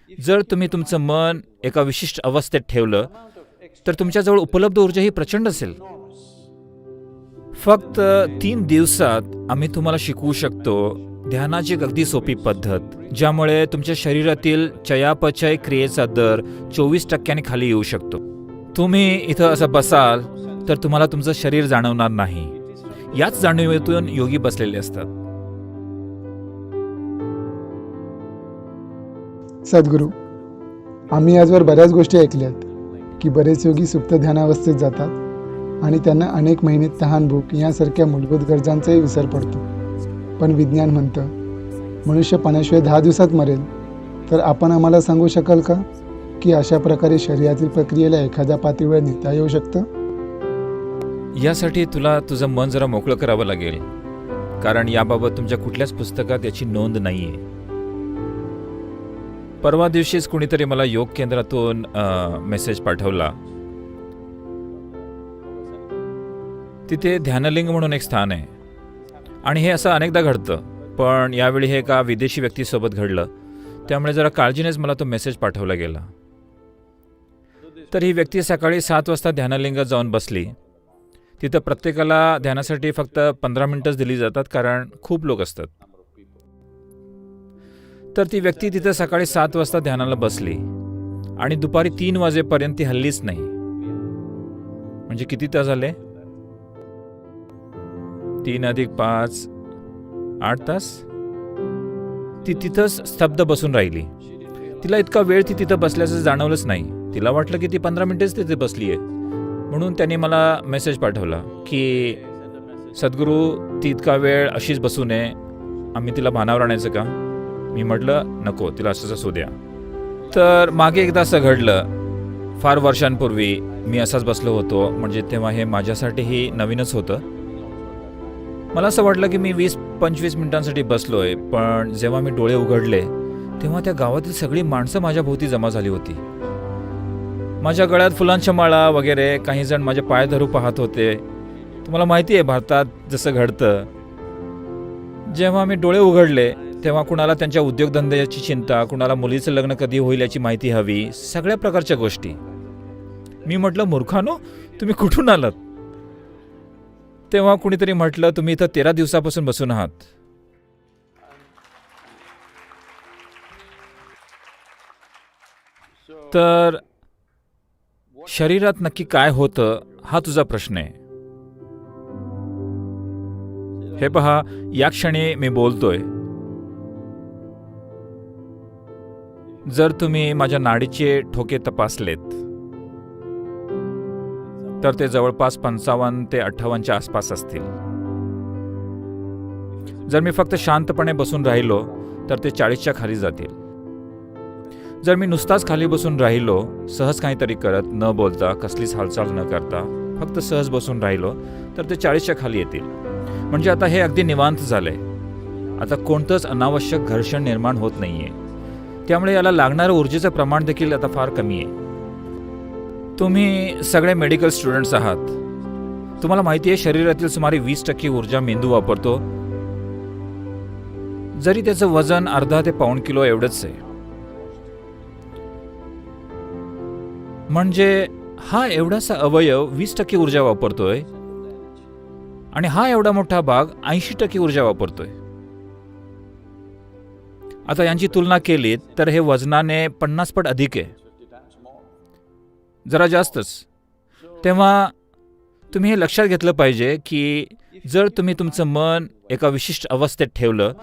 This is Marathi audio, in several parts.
जर तुम्ही तुमचं मन एका विशिष्ट अवस्थेत ठेवलं तर तुमच्याजवळ उपलब्ध ऊर्जा ही प्रचंड असेल. फक्त 3 दिवसात आम्ही तुम्हाला शिकवू शकतो ध्यानाची एक अगदी सोपी पद्धत, ज्यामुळे तुमच्या शरीरातील चयापचय क्रियेचा दर 24% खाली येऊ शकतो. तुम्ही इथं असं बसाल तर तुम्हाला तुमचं शरीर जाणवणार नाही. याच जाणीवेतून योगी बसलेले असतात. सद्गुरू, आम्ही आजवर बऱ्याच गोष्टी ऐकल्यात की बरेच योगी सुप्त ध्यानावस्थेत जातात आणि त्यांना अनेक महिने तहान भूक यासारख्या मूलभूत गरजांचाही विसर पडतो. पण विज्ञान म्हणतं मनुष्य पाण्याशिवाय 10 दिवसात मरेल. तर आपण आम्हाला सांगू शकाल का की अशा प्रकारे शरीरातील प्रक्रियेला एखाद्या पातळीवर नेता येऊ शकतं? यासाठी तुला तुझं मन जरा मोकळं करावं लागेल, कारण याबाबत तुमच्या कुठल्याच पुस्तकात याची नोंद नाहीये. परवा दिवशीच कुणीतरी मला योग केंद्रातून मेसेज पाठवला. तिथे ध्यानलिंग म्हणून एक स्थान आहे आणि हे असं अनेकदा घडतं, पण यावेळी हे एका विदेशी व्यक्तीसोबत घडलं. त्यामुळे जरा काळजीनेच मला तो मेसेज पाठवला गेला. तर ही व्यक्ती सकाळी 7 वाजता ध्यानलिंगात जाऊन बसली. तिथं प्रत्येकाला ध्यानासाठी फक्त 15 मिनिटंच दिली जातात, कारण खूप लोक असतात. तर ती व्यक्ती तिथं सकाळी 7 वाजता ध्यानाला बसली आणि दुपारी 3 वाजेपर्यंत ती हल्लीच नाही. म्हणजे किती तास झाले? 3 अधिक 5 8 तास. ती तिथंच स्तब्ध बसून राहिली. तिला इतका वेळ ती तिथं बसल्याचं जाणवलंच नाही. तिला वाटलं की ती 15 मिनिटेच तिथे बसली आहे. म्हणून त्यांनी मला मेसेज पाठवला की सद्गुरू, ती इतका वेळ अशीच बसू नये, आम्ही तिला भानावर आणायचं का? मी म्हटलं नको, तिला असंच असू द्या. तर मागे एकदा असं घडलं. फार वर्षांपूर्वी मी असाच बसलो होतो. म्हणजे तेव्हा हे माझ्यासाठीही नवीनच होतं. मला असं वाटलं की मी 20-25 मिनिटांसाठी बसलोय, पण जेव्हा मी डोळे उघडले तेव्हा त्या गावातील सगळी माणसं माझ्या भोवती जमा झाली होती. माझ्या गळ्यात फुलांच्या माळा वगैरे, काही जण माझे पाय धरू पाहत होते. तुम्हाला माहिती आहे भारतात जसं घडतं. जेव्हा मी डोळे उघडले तेव्हा कुणाला त्यांच्या उद्योगधंद्याची चिंता, कुणाला मुलीचं लग्न कधी होईल याची माहिती हवी, सगळ्या प्रकारच्या गोष्टी. मी म्हटलं मूर्खानो, तुम्ही कुठून आलात? तेव्हा कुणीतरी म्हटलं तुम्ही इथं 13 दिवसापासून बसून आहात. तर शरीरात नक्की काय होतं हा तुझा प्रश्न आहे. हे पहा, या क्षणी मी बोलतोय. जर तुम्ही माझ्या नाडीचे ठोके तपासलेत तर ते जवळपास 55 ते 58च्या आसपास असतील. जर मी फक्त शांतपणे बसून राहिलो तर ते 40च्या खाली जातील. जर मी नुसताच खाली बसून राहिलो, सहज काहीतरी करत, न बोलता, कसलीच हालचाल न करता, फक्त सहज बसून राहिलो तर ते 40च्या खाली येतील. म्हणजे आता हे अगदी निवांत झालंय. आता कोणतंच अनावश्यक घर्षण निर्माण होत नाहीये. त्यामुळे याला लागणारं ऊर्जेचं प्रमाण देखील आता फार कमी आहे. तुम्ही सगळे मेडिकल स्टुडंट्स आहात. तुम्हाला माहिती आहे शरीरातील सुमारे 20% ऊर्जा मेंदू वापरतो, जरी त्याचं वजन अर्धा ते पाऊण किलो एवढंच आहे. म्हणजे हा एवढासा अवयव 20% ऊर्जा वापरतोय आणि हा एवढा मोठा भाग 80% ऊर्जा वापरतोय. आता यांची तुलना केली तर हे वजनाने 50 पट अधिक आहे, जरा जास्तच. तेव्हा तुम्ही हे लक्षात घेतलं पाहिजे की जर तुम्ही तुमचं मन एका विशिष्ट अवस्थेत ठेवलं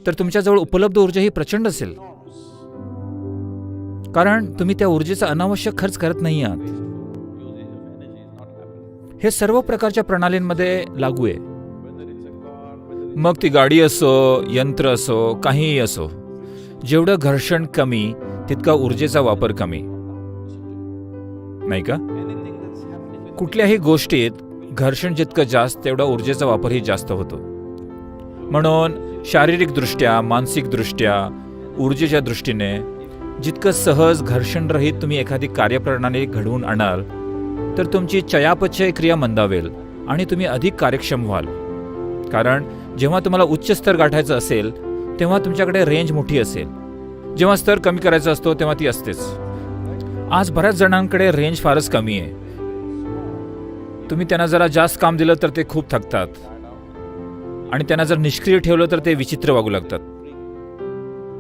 तर तुमच्याजवळ उपलब्ध ऊर्जा ही प्रचंड असेल, कारण तुम्ही त्या ऊर्जेचा अनावश्यक खर्च करत नाही आहात. हे सर्व प्रकारच्या प्रणालींमध्ये लागू आहे. मग ती गाडी असो, यंत्र असो, काहीही असो, जेवढं घर्षण कमी तितका ऊर्जेचा वापर कमी, नाही का? कुठल्याही गोष्टीत घर्षण जितकं जास्त तेवढा ऊर्जेचा वापरही जास्त होतो. म्हणून शारीरिकदृष्ट्या, मानसिकदृष्ट्या, ऊर्जेच्या दृष्टीने जितकं सहज घर्षणरहित तुम्ही एखादी कार्यप्रणाली घडवून आणाल तर तुमची चयापचय क्रिया मंदावेल आणि तुम्ही अधिक कार्यक्षम व्हाल. कारण जेव्हा तुम्हाला उच्च स्तर गाठायचं असेल तेव्हा तुमच्याकडे रेंज मोठी असेल. जेव्हा स्तर कमी करायचा असतो तेव्हा ती असतेच. आज बऱ्याच जणांकडे रेंज फारच कमी आहे. तुम्ही त्यांना जरा जास्त काम दिलं तर ते खूप थकतात आणि त्यांना जर निष्क्रिय ठेवलं तर ते विचित्र वागू लागतात.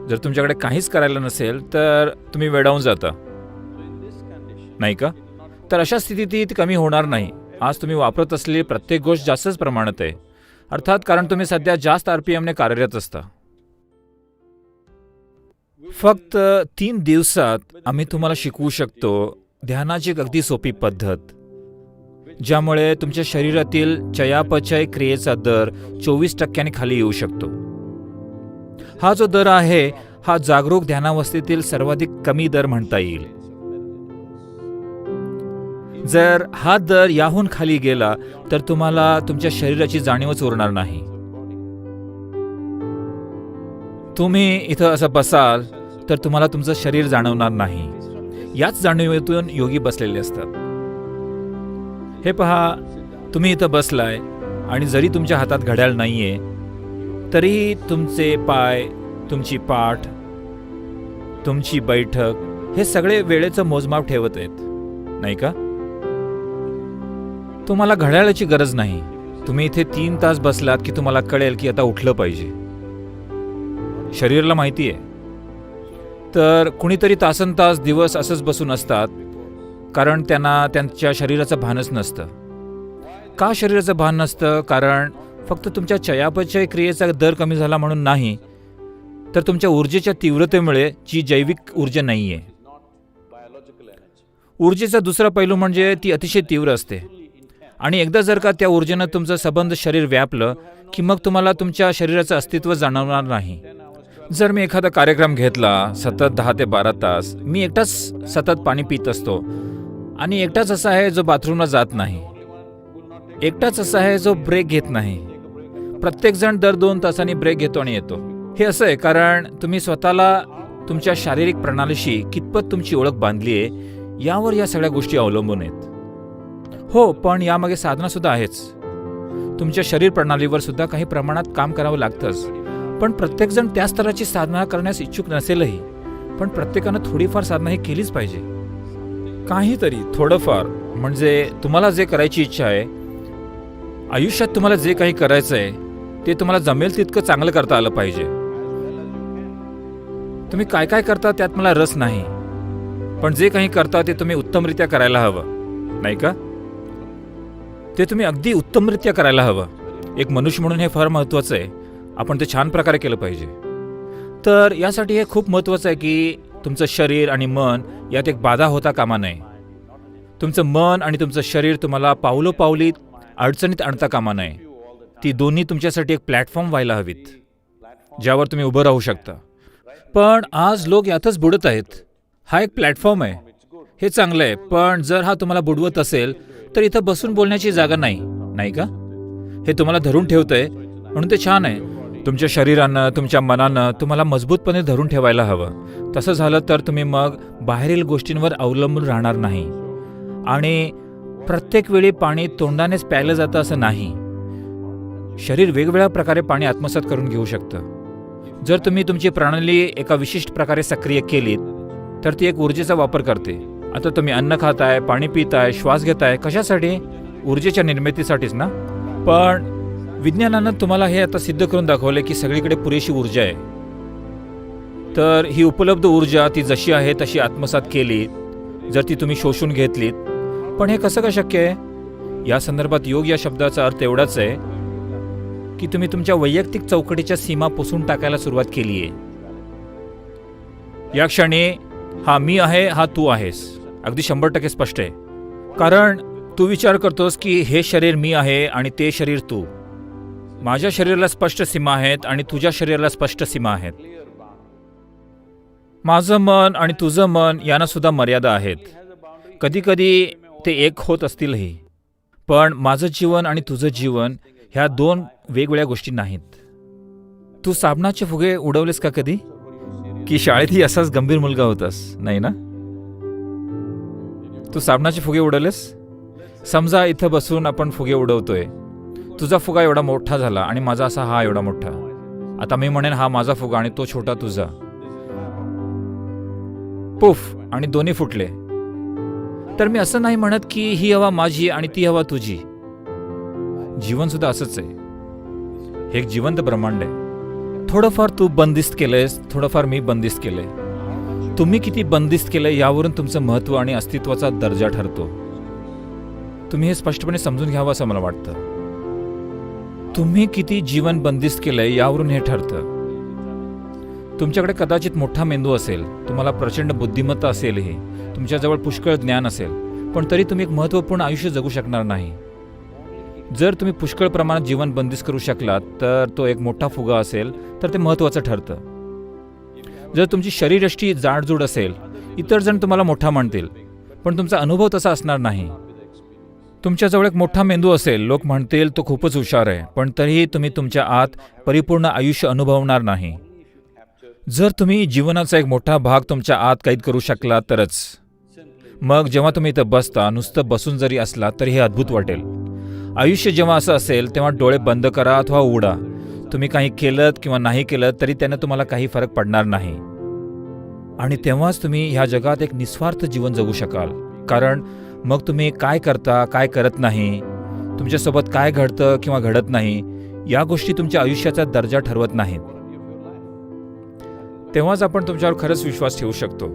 जर तुमच्याकडे काहीच करायला नसेल तर तुम्ही वेडावून जाता, नाही का? तर अशा स्थितीत ती कमी होणार नाही. आज तुम्ही वापरत असलेली प्रत्येक गोष्ट जास्तच प्रमाणात आहे, अर्थात कारण तुम्ही सध्या जास्त RPM ने कार्यरत असता. फक्त 3 दिवसात आम्ही तुम्हाला शिकवू शकतो ध्यानाची एक अगदी सोपी पद्धत, ज्यामुळे तुमच्या शरीरातील चयापचय क्रियेचा दर 24% खाली येऊ शकतो. हा जो दर आहे हा जागरूक ध्यानावस्थेतील सर्वाधिक कमी दर म्हणता येईल. जर हा दर याहून खाली गेला तर तुम्हाला तुमच्या शरीराची जाणीवच उरणार नाही. तुम्ही इथं असं बसाल तर तुम्हाला तुमचं शरीर जाणवणार नाही. याच जाणीवेतून योगी बसलेले असतात. हे पहा, तुम्ही इथं बसलाय आणि जरी तुमच्या हातात घड्याळ नाहीये तरीही तुमचे पाय, तुमची पाठ, तुमची बैठक हे सगळे वेळेचं मोजमाप ठेवत आहेत, नाही का? तुम्हाला घड्याळाची गरज नाही. तुम्ही इथे 3 तास बसलात की तुम्हाला कळेल की आता उठलं पाहिजे. शरीराला माहिती आहे. तर कुणीतरी तासनतास दिवस असंच बसून असतात कारण त्यांना त्यांच्या शरीराचं भानच नसतं. का शरीराचं भान नसतं? कारण फक्त तुमच्या चयापचय क्रियेचा दर कमी झाला म्हणून नाही, तर तुमच्या ऊर्जेच्या तीव्रतेमुळे जी जैविक ऊर्जा नाही आहे. ऊर्जेचा दुसरा पैलू म्हणजे ती अतिशय तीव्र असते आणि एकदा जर का त्या ऊर्जेनं तुमचं सबंध शरीर व्यापलं की मग तुम्हाला तुमच्या शरीराचं अस्तित्व जाणवणार नाही. जर मी एखादा कार्यक्रम घेतला सतत 10 ते 12 तास, मी एकटाच सतत पाणी पित असतो आणि एकटाच असा आहे जो बाथरूमला जात नाही, एकटाच असा आहे जो ब्रेक घेत नाही. प्रत्येक जण दर 2 तासांनी ब्रेक घेतो आणि येतो. हे असं आहे कारण तुम्ही स्वतःला तुमच्या शारीरिक प्रणालीशी कितपत तुमची ओळख बांधली आहे यावर या सगळ्या गोष्टी अवलंबून आहेत. हो, पण यामागे साधना सुद्धा आहेच. तुमच्या शरीर प्रणालीवर सुद्धा काही प्रमाणात काम करावं लागतंच. पण प्रत्येकजण त्या स्तराची साधना करण्यास इच्छुक नसेलही, पण प्रत्येकानं थोडीफार साधना ही केलीच पाहिजे. काहीतरी थोडंफार, म्हणजे तुम्हाला जे करायची इच्छा आहे, आयुष्यात तुम्हाला जे काही करायचं आहे ते तुम्हाला जमेल तितकं चांगलं करता आलं पाहिजे. तुम्ही काय काय करता त्यात मला रस नाही, पण जे काही करता ते तुम्ही उत्तमरित्या करायला हवं, नाही का? ते तुम्ही अगदी उत्तमरित्या करायला हवं. एक मनुष्य म्हणून हे फार महत्त्वाचं आहे. आपण ते छान प्रकारे केलं पाहिजे. तर यासाठी हे खूप महत्त्वाचं आहे की तुमचं शरीर आणि मन यात एक बाधा होता कामा नये. तुमचं मन आणि तुमचं शरीर तुम्हाला पावलोपावली अडचणीत आणता कामा नये. ती दोन्ही तुमच्यासाठी एक प्लॅटफॉर्म व्हायला हवीत ज्यावर तुम्ही उभं राहू शकता. पण आज लोक यातच बुडत आहेत. हा एक प्लॅटफॉर्म आहे, हे चांगलं आहे, पण जर हा तुम्हाला बुडवत असेल तर इथं बसून बोलण्याची जागा नाही, नाही का? हे तुम्हाला धरून ठेवतंय म्हणून ते छान आहे. तुमच्या शरीरानं, तुमच्या मनानं तुम्हाला मजबूतपणे धरून ठेवायला हवं. तसं झालं तर तुम्ही मग बाहेरील गोष्टींवर अवलंबून राहणार नाही. आणि प्रत्येक वेळी पाणी तोंडानेच प्यायलं जातं असं नाही. शरीर वेगवेगळ्या प्रकारे पाणी आत्मसात करून घेऊ शकतं. जर तुम्ही तुमची प्रणाली एका विशिष्ट प्रकारे सक्रिय केलीत तर ती एक ऊर्जेचा वापर करते. आता तुम्ही अन्न खाताय, पाणी पिताय, श्वास घेताय, कशासाठी? ऊर्जेच्या निर्मितीसाठीच ना? पण विज्ञानानं तुम्हाला हे आता सिद्ध करून दाखवले की सगळीकडे पुरेशी ऊर्जा आहे. तर ही उपलब्ध ऊर्जा ती जशी आहे तशी आत्मसात केली, जर ती तुम्ही शोषून घेतलीत. पण हे कसं काय शक्य आहे? या संदर्भात योग या शब्दाचा अर्थ एवढाच आहे की तुम्ही तुमच्या वैयक्तिक चौकटीच्या सीमा पुसून टाकायला सुरुवात केली आहे. या क्षणी हा मी आहे, हा तू आहेस, अगदी 100% स्पष्ट आहे. कारण तू विचार करतोस की हे शरीर मी आहे आणि ते शरीर तू. माझ्या शरीराला स्पष्ट सीमा आहेत आणि तुझ्या शरीराला स्पष्ट सीमा आहेत. माझं मन आणि तुझं मन यांना सुद्धा मर्यादा आहेत. कधी कधी ते एक होत असतीलही, पण माझं जीवन आणि तुझं जीवन ह्या 2 वेगवेगळ्या गोष्टी नाहीत. तू साबणाचे फुगे उडवलेस का कधी? की शाळेतही असाच गंभीर मुलगा होतास, नाही ना? तू साबणाचे फुगे उडवलेस? समजा इथं बसून आपण फुगे उडवतोय. तुझा फुगा एवढा मोठा झाला आणि माझा असा हा एवढा मोठा. आता मी म्हणेन हा माझा फुगा आणि तो छोटा तुझा. पुफ आणि दोन्ही फुटले. तर मी असं नाही म्हणत की ही हवा माझी आणि ती हवा तुझी. जीवन सुद्धा असंच आहे. हे एक जिवंत ब्रह्मांड आहे. थोडंफार तू बंदिस्त केलंयस, थोडंफार मी बंदिस्त केलंय. तुम्ही किती बंदिस्त केलंय यावरून तुमचं महत्त्व आणि अस्तित्वाचा दर्जा ठरतो. तुम्ही हे स्पष्टपणे समजून घ्यावं असं मला वाटतं. तुम्ही किती जीवन बंदिस्त केलंय यावरून हे ठरतं. तुमच्याकडे कदाचित मोठा मेंदू असेल, तुम्हाला प्रचंड बुद्धिमत्ता असेलही, तुमच्याजवळ पुष्कळ ज्ञान असेल, पण तरी तुम्ही एक महत्त्वपूर्ण आयुष्य जगू शकणार नाही. जर तुम्ही पुष्कळ प्रमाणात जीवन बंदिस्त करू शकलात तर तो एक मोठा फुगा असेल तर ते महत्त्वाचं ठरतं. जर तुमची शरीरयष्टी जाडजूड असेल, इतर जण तुम्हाला मोठा म्हणतील, पण तुमचा अनुभव तसा असणार नाही. तुमच्याजवळ एक मोठा मेंदू असेल, लोक म्हणतील तो खूपच हुशार आहे, पण तरीही तुम्ही तुमच्या आत परिपूर्ण आयुष्य अनुभवणार नाही. जर तुम्ही जीवनाचा एक मोठा भाग तुमच्या आत कैद करू शकला तरच. मग जेव्हा तुम्ही इथं बसता, नुसतं बसून जरी असला तरी हे अद्भुत वाटेल. आयुष्य जेव्हा असं असेल तेव्हा डोळे बंद करा अथवा उघडा. तुम्ही काही केलं किंवा नाही केलं तरी त्याने तुम्हाला काही फरक पडणार नाही. आणि तेव्हाच तुम्ही ह्या जगात एक निस्वार्थ जीवन जगू शकाल. कारण मग तुम्ही काय करता, काय करत नाही, तुमच्यासोबत काय घडतं किंवा घडत नाही, या गोष्टी तुमच्या आयुष्याचा दर्जा ठरवत नाहीत. तेव्हाच आपण तुमच्यावर खरंच विश्वास ठेवू शकतो.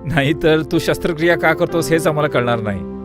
नाहीतर तू शस्त्रक्रिया का करतोस हेच आम्हाला कळणार नाही.